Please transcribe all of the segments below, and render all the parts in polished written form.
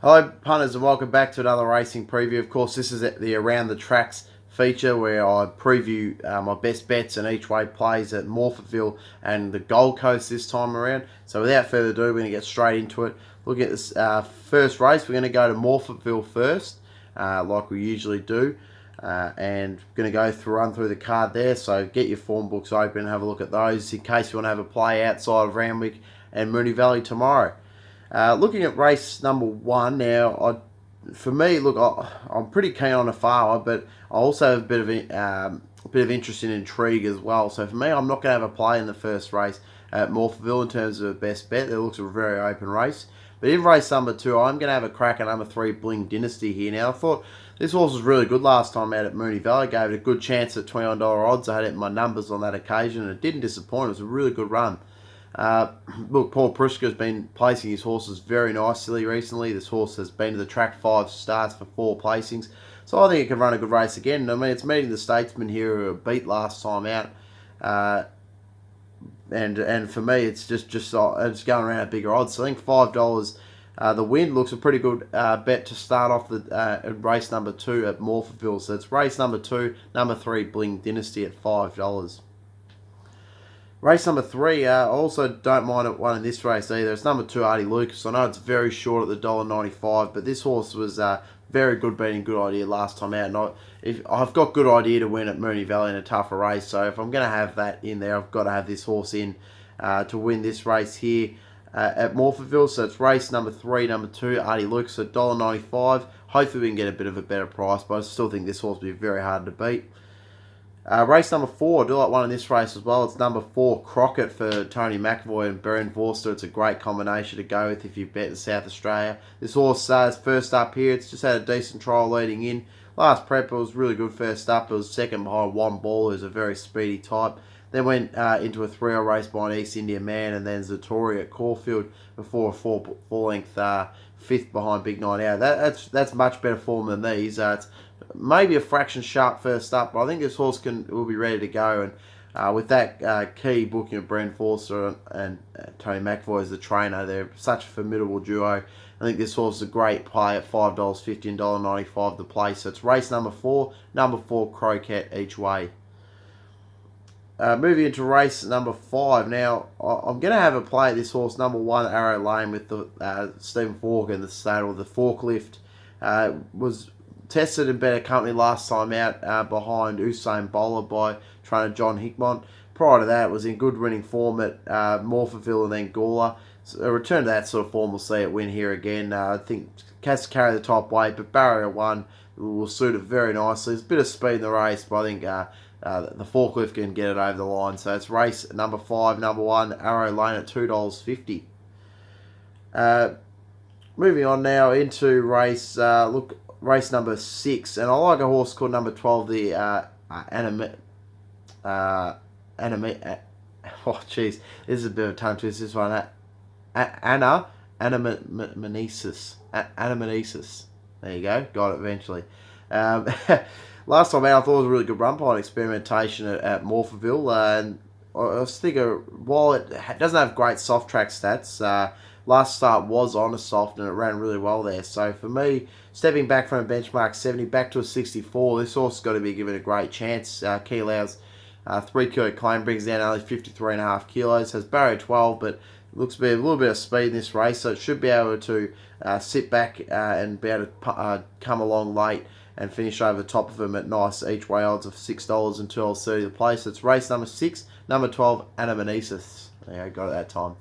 Hello punters and welcome back to another racing preview. Of course, this is the Around the Tracks feature where I preview my best bets and each way plays at Morphettville and the Gold Coast this time around. So without further ado, we're going to get straight into it. Look at this first race. We're going to go to Morphettville first, like we usually do. And going to run through the card there. So get your form books open and have a look at those in case you want to have a play outside of Randwick and Moonee Valley tomorrow. Looking at race number one now, I'm pretty keen on a Afawa, but I also have a bit of interest in Intrigue as well. So for me, I'm not going to have a play in the first race at Morphettville in terms of a best bet. It looks a very open race. But in race number two, I'm going to have a crack at number 3, Bling Dynasty here. Now, I thought this horse was really good last time out at Moonee Valley. Gave it a good chance at $21 odds. I had it in my numbers on that occasion, and it didn't disappoint. It was a really good run. Look, Paul Prushka's been placing his horses very nicely recently. This horse has been to the track 5 starts for 4 placings. So I think it can run a good race again. I mean, it's meeting the Statesman here who were beat last time out. And for me, it's just it's going around at bigger odds. So I think $5. The win looks a pretty good bet to start off the race number 2 at Morphettville. So it's race number 2, number 3, Bling Dynasty at $5. Race number 3, I also don't mind it one in this race either. It's number 2, Artie Lucas. I know it's very short at the $1.95, but this horse was very good beating Good Idea last time out. And I've got Good Idea to win at Moonee Valley in a tougher race, so if I'm going to have that in there, I've got to have this horse in to win this race here at Morphettville. So it's race number 3, number 2, Artie Lucas at $1.95. Hopefully we can get a bit of a better price, but I still think this horse will be very hard to beat. Race number 4, I do like one in this race as well. It's number 4, Crockett for Tony McAvoy and Beren Forster. It's a great combination to go with if you bet in South Australia. This horse is first up here. It's just had a decent trial leading in. Last prep, it was really good first up. It was second behind One Ball, who's a very speedy type. Then went into a 3-0 race behind East India Man and then Zatori at Caulfield before a four-length fifth behind Big Night Out. That's much better form than these. It's maybe a fraction sharp first up, but I think this horse will be ready to go. And with that key booking of Bren Forster and Tony McAvoy as the trainer, they're such a formidable duo. I think this horse is a great play at $5.50 and $1.95 the play. So it's race number 4, number 4, Croquette each way. Moving into race number 5. Now, I'm going to have a play at this horse, number 1, Arrow Lane, with the Stephen Falk in the saddle. The forklift was tested in better company last time out behind Usain Bowler by trainer John Hickmont. Prior to that, it was in good winning form at Morphettville and then Gawler. So a return to that sort of form, we'll see it win here again. I think has to carry the top weight, but barrier 1 will suit it very nicely. There's a bit of speed in the race, but I think the forklift can get it over the line. So it's race number 5, number 1, Arrow Lane at $2.50. Moving on now into race number 6, and I like a horse called number 12, the oh jeez, this is a bit of a tongue twist. This one, Anamnesis. There you go, got it eventually. Last time out, I thought it was a really good run behind experimentation at Morphettville, and I was thinking, while it doesn't have great soft track stats, last start was on a soft and it ran really well there. So for me, stepping back from a benchmark 70 back to a 64, this horse has got to be given a great chance. Key Lau's 3 kilo claim brings down only 53.5 kilos, has barrier 12, but looks to be a little bit of speed in this race, so it should be able to sit back and be able to come along late and finish over the top of them at nice each way odds of $6 and $2.30 the place. So it's race number 6, number 12, Anamnesis. There you go, got it that time.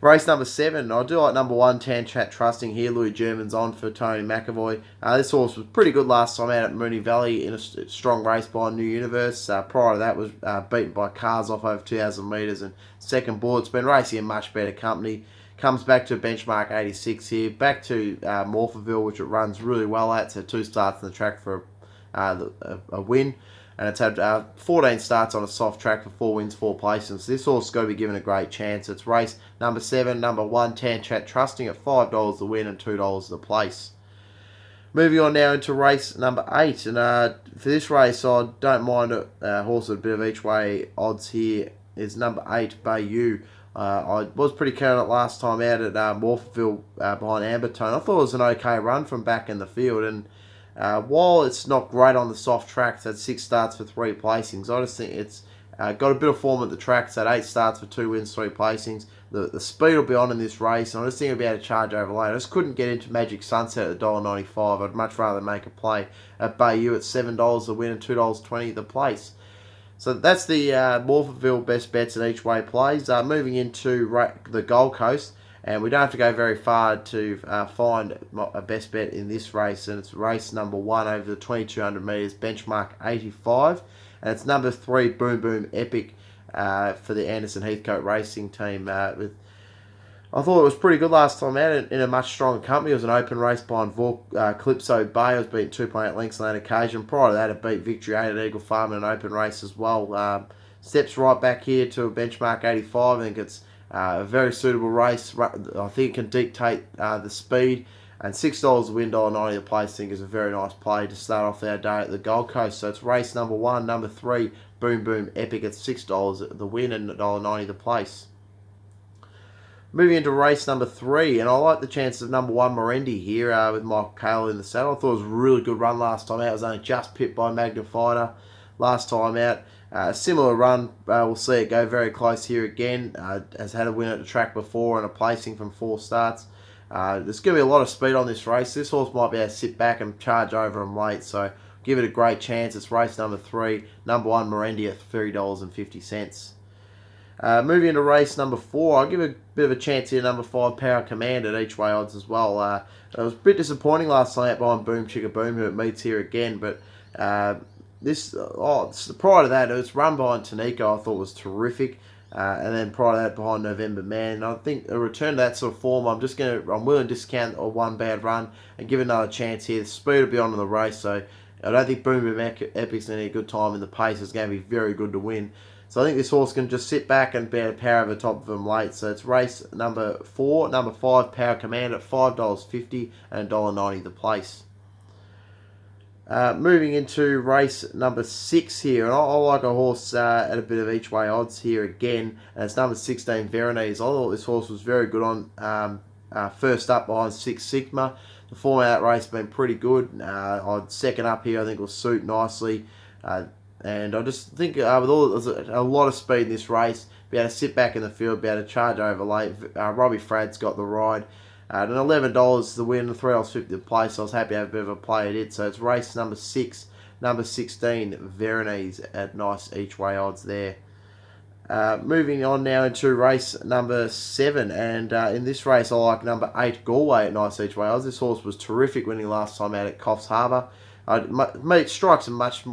Race number 7, I do like number 1, Tan Chat Trusting here. Louis German's on for Tony McAvoy. This horse was pretty good last time out at Moonee Valley in a strong race by New Universe. Prior to that was beaten by cars off over 2,000 metres and second board. It's been racing in much better company. Comes back to benchmark 86 here. Back to Morphettville, which it runs really well at. So 2 starts on the track for a win. And it's had 14 starts on a soft track for 4 wins, 4 placements. This horse has got to be given a great chance. It's race number 7, number 1, Tan Chat Trusting at $5 the win and $2 the place. Moving on now into race number 8. And for this race, I don't mind a horse with a bit of each way odds here. Is number 8, Bayou. I was pretty keen on it last time out at Morphettville behind Ambertone. I thought it was an okay run from back in the field, and while it's not great on the soft tracks, had 6 starts for 3 placings. I just think it's got a bit of form at the tracks. Had 8 starts for 2 wins, 3 placings. The speed will be on in this race, and I just think it'll be able to charge over late. I just couldn't get into Magic Sunset at $1.95. I'd much rather make a play at Bayou at $7 the win and $2.20 the place. So that's the Morphettville best bets and each way plays. Moving into the Gold Coast, and we don't have to go very far to find a best bet in this race, and it's race number 1 over the 2200 metres, benchmark 85, and it's number 3 Boom Boom Epic for the Anderson Heathcote Racing team. I thought it was pretty good last time out in a much stronger company. It was an open race behind Calypso Bay. It was beaten 2.8 lengths on that occasion. Prior to that, it beat Victory 8 at Eagle Farm in an open race as well. Steps right back here to a benchmark 85. I think it's a very suitable race. I think it can dictate the speed. And $6 a win, $1.90 the place, I think is a very nice play to start off our day at the Gold Coast. So it's race number 1, number 3, Boom Boom Epic at $6 the win and $1.90 the place. Moving into race number 3, and I like the chances of number 1 Morendi here with Michael Cale in the saddle. I thought it was a really good run last time out. It was only just pipped by Magnifier last time out. A similar run, we'll see it go very close here again. Has had a win at the track before and a placing from 4 starts. There's going to be a lot of speed on this race. This horse might be able to sit back and charge over them late, so give it a great chance. It's race number 3, number 1 Morendi at $3.50. Moving into race number 4, I'll give a bit of a chance here, number 5 Power Command at each way odds as well. It was a bit disappointing last night behind Boom Chicka Boom, who it meets here again, but prior to that, it was run behind Tanico. I thought was terrific. And then prior to that, behind November Man. I think a return to that sort of form, I'm willing to discount a one bad run and give it another chance here. The speed will be on in the race, so I don't think Boom Boom Epic's going to need a good time in the pace. It's going to be very good to win. So I think this horse can just sit back and be able to power over the top of them late. So it's race number 4, number 5 Power Command at $5.50 and $1.90 the place. Moving into race number 6 here, and I like a horse at a bit of each way odds here again, and it's number 16 Veronese. I thought this horse was very good on first up behind 6 Sigma. The form of that race has been pretty good. On second up here, I think will suit nicely, and I just think there's a lot of speed in this race. Be able to sit back in the field, be able to charge over late. Robbie Frad's got the ride. At $11 the win, $3.50 the place. So I was happy to have a bit of a play at it. So it's race number 6, number 16, Veronese at nice each way odds there. Moving on now into race number 7, and in this race I like number 8, Galway at nice each way odds. This horse was terrific winning last time out at Coffs Harbour. It strikes a much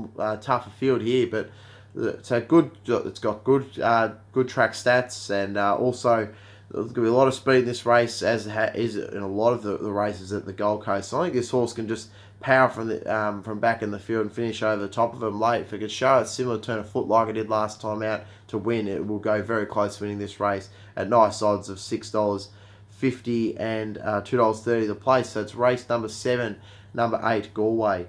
tougher field here, but it's good. It's got good track stats, and also there's going to be a lot of speed in this race, as is in a lot of the races at the Gold Coast. So I think this horse can just power from back in the field and finish over the top of them late. If it could show a similar turn of foot like it did last time out to win, it will go very close to winning this race at nice odds of $6.50 and $2.30 the place. So it's race number 7, number 8, Galway.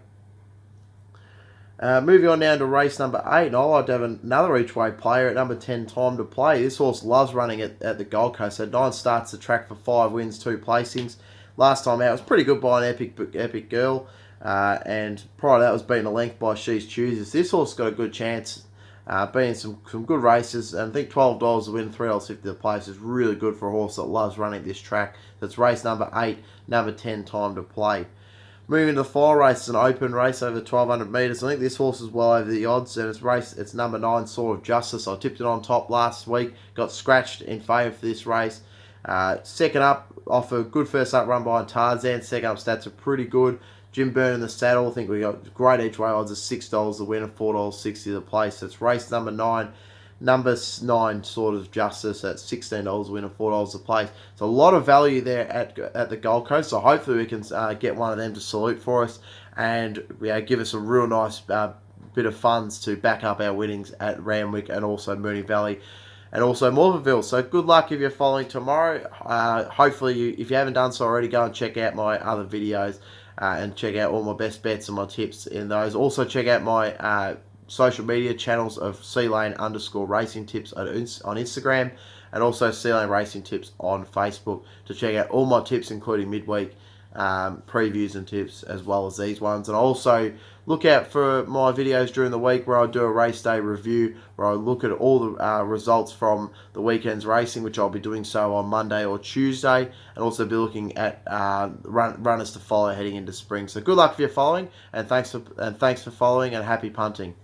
Moving on now to race number 8, and I like to have another each way player at number 10, Time to Play. This horse loves running at the Gold Coast. Had 9 starts to track for 5 wins, 2 placings. Last time out it was pretty good by an epic girl, and prior to that was beaten a length by She's Chooses. This horse got a good chance, being some good races, and I think $12 to win, $3.50 the place is really good for a horse that loves running at this track. That's race number 8, number 10, Time to Play. Moving to the final race, it's an open race over 1,200 metres. I think this horse is well over the odds, and it's number 9, Sword of Justice. I tipped it on top last week, got scratched in favour for this race. Second up, off a good first up run by Tarzan. Second up stats are pretty good. Jim Byrne in the saddle. I think we got great each way odds of $6 the win and $4.60 the place. So it's race number 9. Number 9, Sword of Justice, at $16 a win and $4 a place. So a lot of value there at the Gold Coast. So hopefully we can get one of them to salute for us and give us a real nice bit of funds to back up our winnings at Randwick and also Moonee Valley and also Morphettville. So good luck if you're following tomorrow. Hopefully, if you haven't done so already, go and check out my other videos and check out all my best bets and my tips in those. Also check out my social media channels of C-Lane_racing tips on Instagram. and also Sealand Racing Tips on Facebook to check out all my tips, including midweek previews and tips, as well as these ones. And also look out for my videos during the week where I do a race day review, where I look at all the results from the weekend's racing, which I'll be doing so on Monday or Tuesday, and also be looking at runners to follow heading into spring. So good luck for your following, and thanks for following, and happy punting.